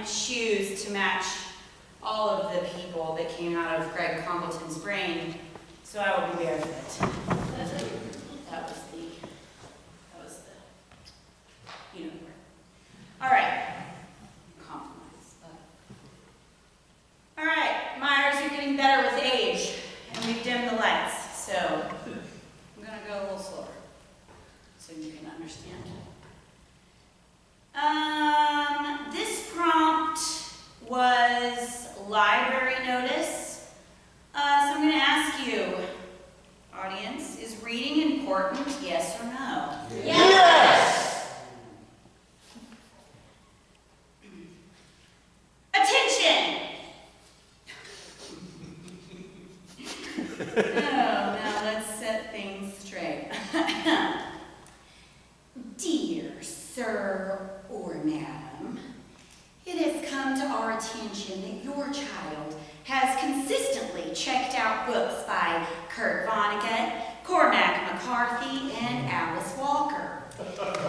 shoes to match all of the people that came out of Greg Congleton's brain, so I will be barefoot. That was the unicorn. All right. Compromise. All right, Myers, you're getting better with age, and we've dimmed the lights, so I'm going to go a little slower so you can understand. This prompt was library notice. So I'm going to ask you, audience, is reading important, yes or no? Yes! Attention! Now let's set things straight. Dear sir or madam, it has come to our attention that your child has consistently checked out books by Kurt Vonnegut, Cormac McCarthy, and Alice Walker.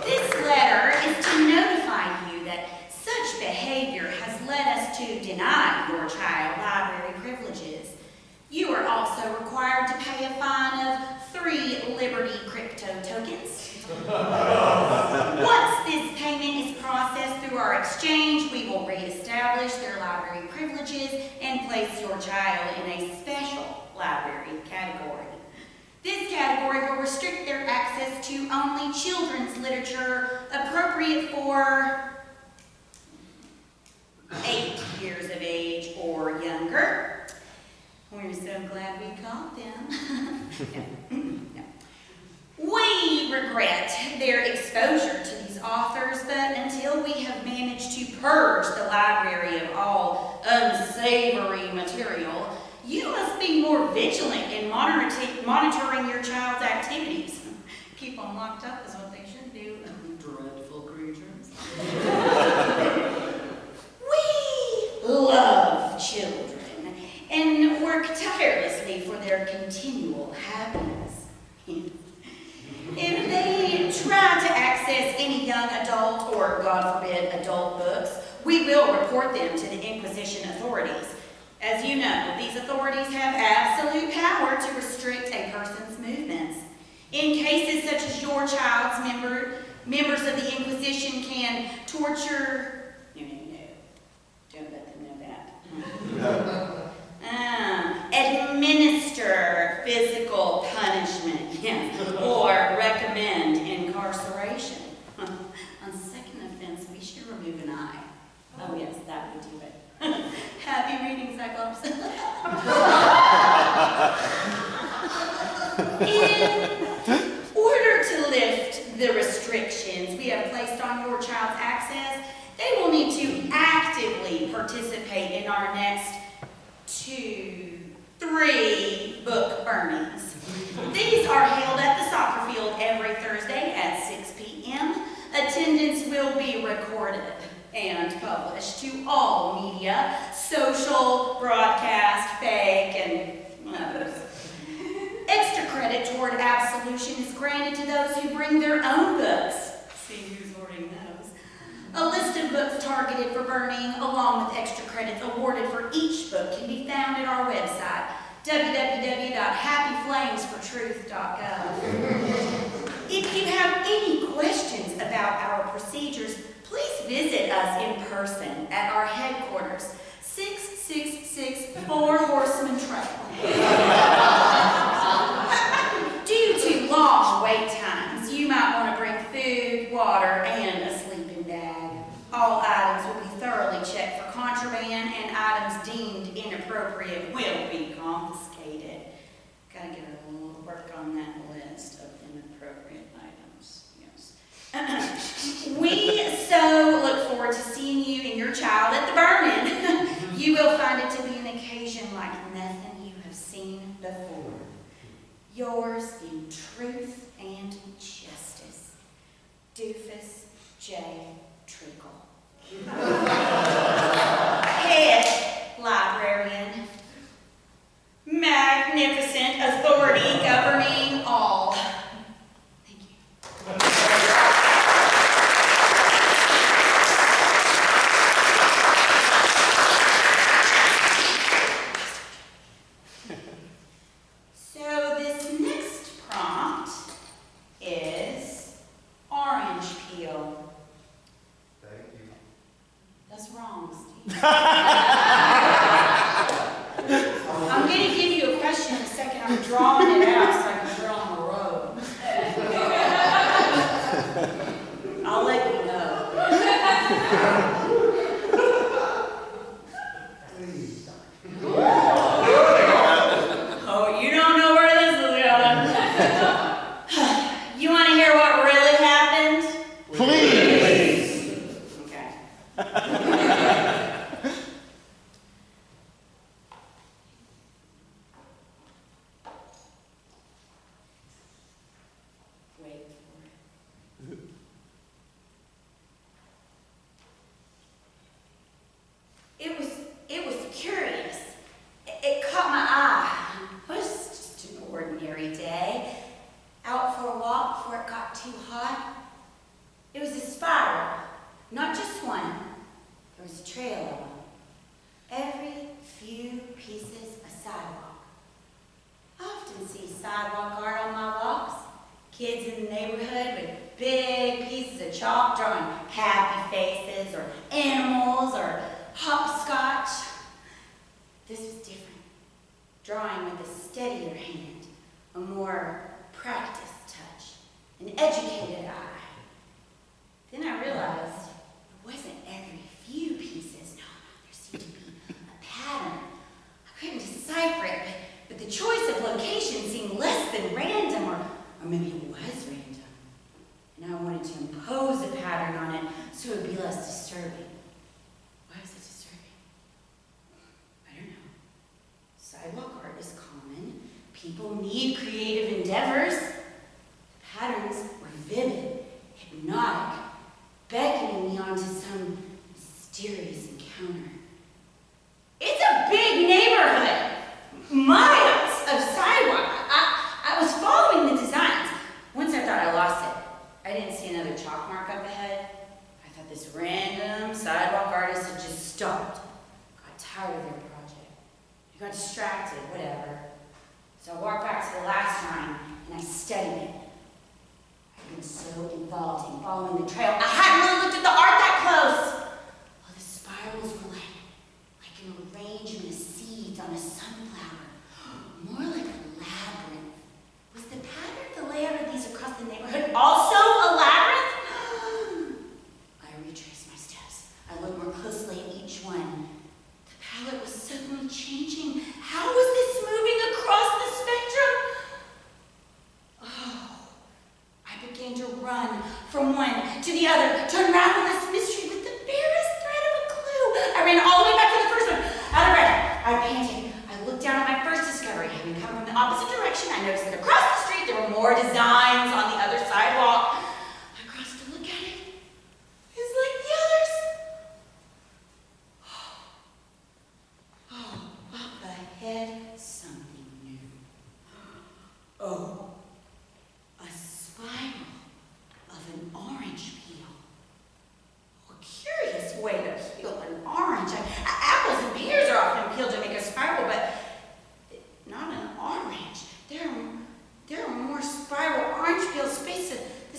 This letter is to notify you that such behavior has led us to deny your child library privileges. You are also required to pay a fine of 3 Liberty crypto tokens. Once this payment is processed through our exchange, we will reestablish their library privileges and place your child in a special library category. This category will restrict their access to only children's literature appropriate for 8 years of age or younger. We're so glad we caught them. No. We regret their exposure to these authors, but until we have managed to purge the library of all unsavory material, you must be more vigilant in monitoring your child's activities. Keep them locked up is what they should do. Dreadful creatures. We love children and work tirelessly for their continual happiness. If they try to access any young adult or, God forbid, adult books, we will report them to the Inquisition authorities. As you know, these authorities have absolute power to restrict a person's movements. In cases such as your child's, members of the Inquisition can torture... No, don't let them know that. Administer physical punishment, or recommend incarceration. On second offense, we should remove an eye. Oh yes, that would do it. Happy reading, Cyclops. In order to lift the restrictions we have placed on your child's access, they will need to actively participate in our next 2, 3 book burnings. These are held at the soccer field every Thursday at 6 p.m. Attendance will be recorded and published to all media, social, broadcast, fake, and others. Extra credit toward absolution is granted to those who bring their own books. See who's hoarding those. A list of books targeted for burning, along with extra credits awarded for each book, can be found at our website, www.happyflamesfortruth.gov. If you have any questions about our procedures, please visit us in person at our headquarters, 666 Four Horseman Trail. Due to long wait times, you might want to bring food, water, and a sleeping bag. All items will be thoroughly checked for contraband, and items deemed inappropriate will be confiscated. Gotta get a little work on that list of inappropriate items. Yes. We so look forward to seeing you and your child at the burn-in. You will find it to be an occasion like nothing you have seen before. Yours in truth and justice, Doofus J. Treacle. Head librarian. Magnificent authority governing all. Thank you. I'm going to give you a question in a second. I'm drawing it out so I can draw on the road. I'll let you know. Oh, you don't know where this is going. You want to hear what really happened? Please. Okay. Wait for it. It was curious. It caught my eye. It was just an ordinary day. Out for a walk before it got too hot. It was a spiral, not just one. There was a trail of them. Every few pieces a sidewalk. I often see sidewalk art on my walks. Kids in the neighborhood with big pieces of chalk drawing happy faces or animals or hopscotch. This was different. Drawing with a steadier hand, a more practiced touch, an educated eye. Then I realized it wasn't every few pieces. No, there seemed to be a pattern. I couldn't decipher it, but the choice of location seemed less than random, or maybe it was random. And I wanted to impose a pattern on it so it would be less disturbing. Why was it disturbing? I don't know. Sidewalk art is common. People need creative endeavors. The patterns were vivid, hypnotic, beckoning me onto some mysterious encounter. It's a big neighborhood. Miles of sidewalk. I was following the designs. Once I thought I lost it. I didn't see another chalk mark up ahead. I thought this random sidewalk artist had just stopped. Got tired of their project. I got distracted, whatever. So I walked back to the last line and I studied it. I'd been so involved in following the trail, I hadn't really looked at the art that close. Well, the spirals were like an arrangement of seeds on a sunflower. More like a labyrinth. Was the pattern, the layout of these across the neighborhood also a labyrinth? I retraced my steps. I looked more closely at each one. The palette was suddenly changing. How was this moving across the spectrum? Oh, I began to run from one to the other to unravel this mystery with the barest thread of a clue. I ran all the way back to the first one. Out of breath, I panted. I looked down at my first discovery. Having come from the opposite direction, I noticed that across the street there were more designs on the other sidewalk. I crossed to look at it. It's like the others. Oh, up ahead, something new. Oh, a spiral of an orange peel. A curious way to peel an orange. Apples and pears are often peeled to make a spiral, but not an orange. There are more spiral orange peels spaced the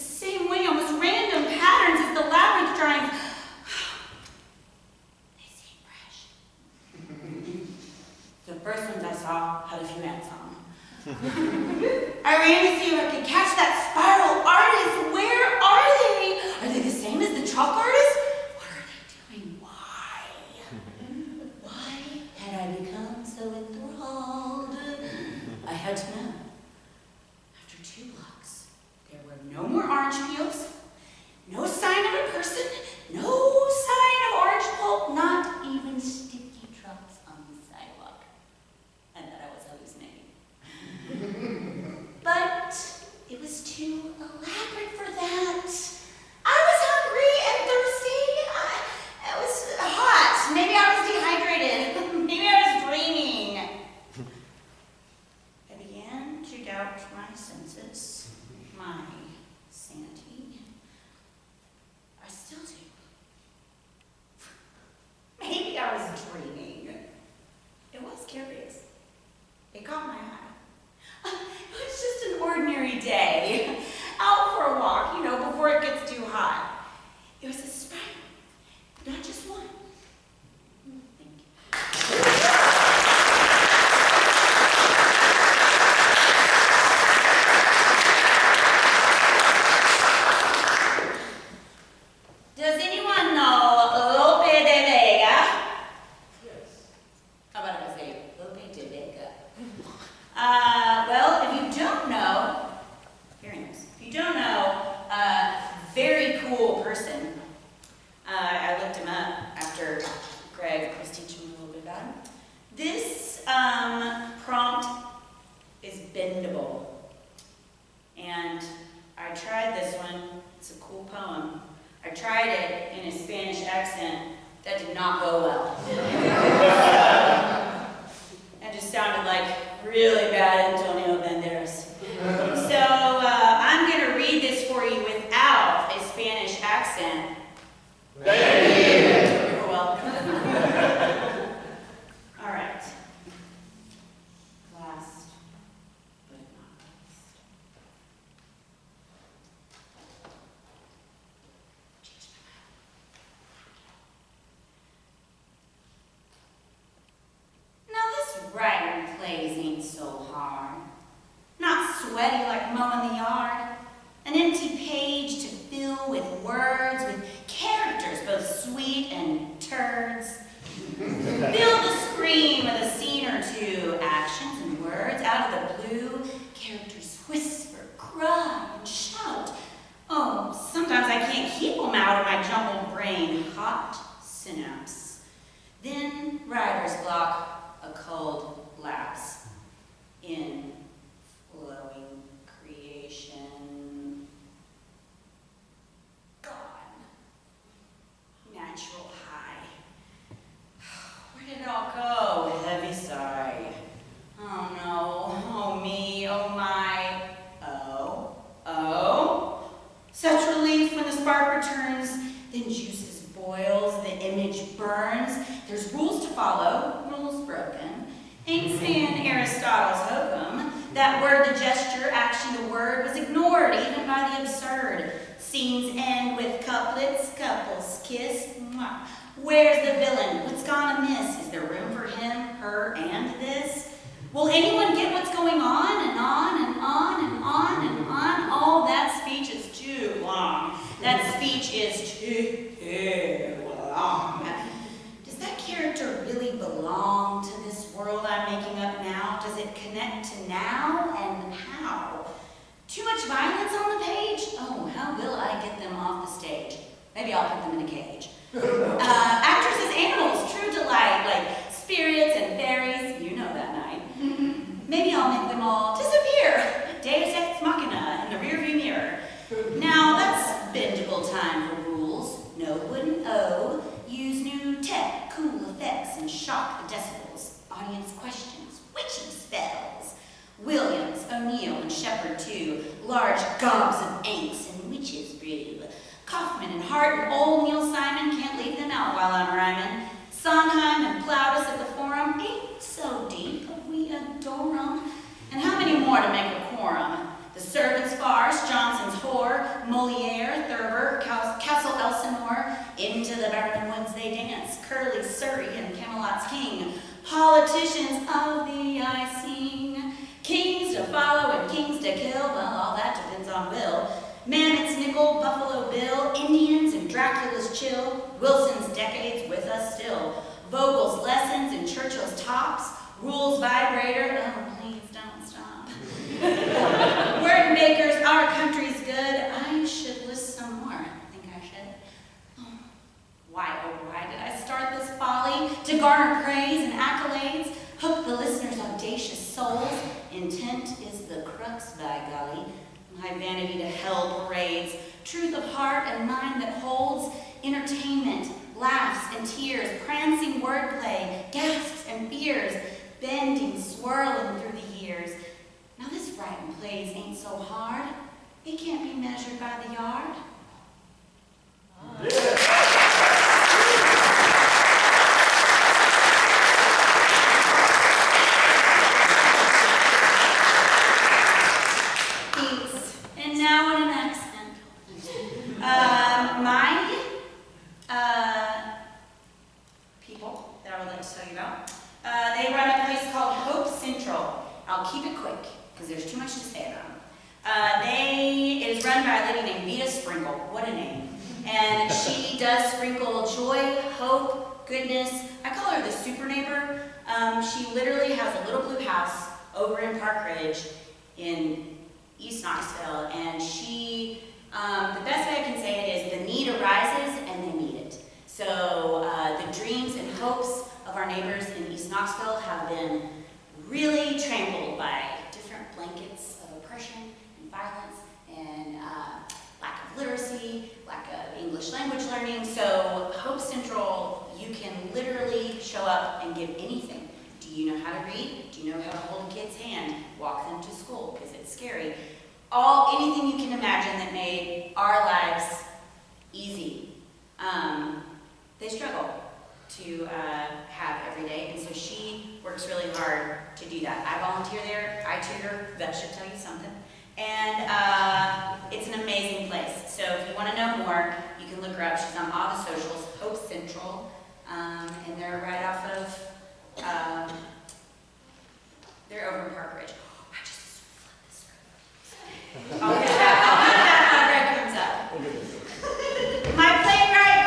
person. I looked him up after Greg was teaching me a little bit about him. This prompt is bendable. And I tried this one. It's a cool poem. I tried it in a Spanish accent. That did not go well. That just sounded like really bad Antonio Banderas. So I'm going to read this for you without a Spanish accent. Thank you. You're welcome. All right. Last but not least. Now this writing plays ain't so hard. Not sweaty like mowing the yard. An empty page to fill with words, with characters both sweet and turds. Fill the screen with a scene or two, actions and words out of the blue. Characters whisper, cry, and shout. Oh, sometimes I can't keep them out of my jumbled brain. Hot synapse. Then writer's block, a cold lapse in flowing creation. Gone. Natural high. Where did it all go? A heavy sigh. Oh no, oh me, oh my. Oh. Such relief when the spark returns, then juices boils, the image burns. There's rules to follow, rules broken. Ain't stand Aristotle's hokum. That word, the gesture, action, the word was ignored even by the absurd. Scenes end with couplets, couples kiss. Mwah. Where's the villain? What's gone amiss? Is there room for him, her, and this? Will anyone get what's going on and on and on and on and on? Oh, that speech is too long. That speech is too long. Does that character really belong to this world I'm making up now? Does it connect to now and how? Too much violence on the page? Oh, how will I get them off the stage? Maybe I'll put them in a cage. Actors as animals, true delight, like spirits and fairies, you know that night. Maybe I'll make them all disappear. Deus ex machina in the rearview mirror. Now that's bendable time for rules. No wooden O. Use new tech, cool effects, and shock the decibels. Audience questions, witchy spells. Williams, O'Neill, and Shepard too. Large gobs of inks and witches brew. Kaufman and Hart and old Neil Simon, can't leave them out while I'm rhyming. Sondheim and Plautus at the Forum, ain't so deep, but we adore 'em. And how many more to make a quorum? The Servant's Farce, Johnson's Whore, Moliere, Thurber, Castle Elsinore, into the Barren Woods they dance, Curly Surrey and Camelot's King. Politicians of the I sing, kings to follow and kings to kill, well, all that depends on will. Mammoth's Nickel, Buffalo Bill, Indians and Dracula's Chill, Wilson's decades with us still, Vogel's lessons and Churchill's tops, Rule's vibrator, oh please don't stop. Word makers, our country's good, I should list some more, I think I should. Oh, why did I start this folly? To garner praise and accolades, hook the listener's audacious souls, intent is the crux, by golly. My vanity to hell parades, truth of heart and mind that holds, entertainment, laughs and tears, prancing wordplay, gasps and fears, bending, swirling through the years. Now this writing plays ain't so hard, it can't be measured by the yard. People that I would like to tell you about. They run a place called Hope Central. I'll keep it quick because there's too much to say about them. It is run by a lady named Vita Sprinkle. What a name. And she does sprinkle joy, hope, goodness. I call her the super neighbor. She literally has a little blue house over in Park Ridge in East Knoxville. And she, the best way I can say it is the need arises been really trampled by different blankets of oppression and violence and lack of literacy, lack of English language learning. So Hope Central, you can literally show up and give anything. Do you know how to read? Do you know how to hold a kid's hand? Walk them to school, because it's scary. Anything you can imagine that made our lives easy. They struggle to have every day, and so she works really hard to do that. I volunteer there, I tutor, that should tell you something. And it's an amazing place. So if you want to know more, you can look her up. She's on all the socials, Hope Central, and they're right off of, they're over in Park Ridge. I just flipped this script. I'll get that when Greg comes up. My playwright,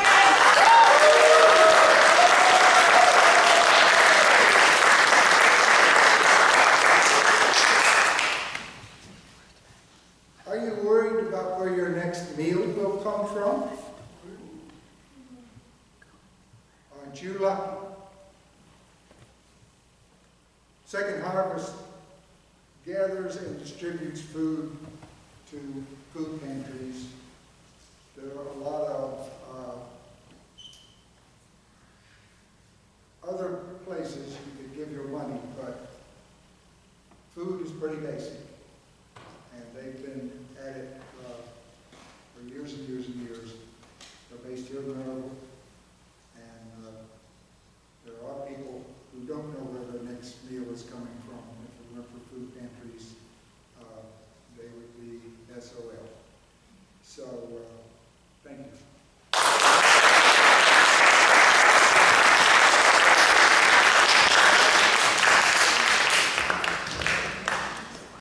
Are you worried about where your next meal will come from? Aren't you lucky? Second Harvest gathers and distributes food to food pantries. There are a lot of other places you could give your money, but food is pretty basic. And they've been at it for years and years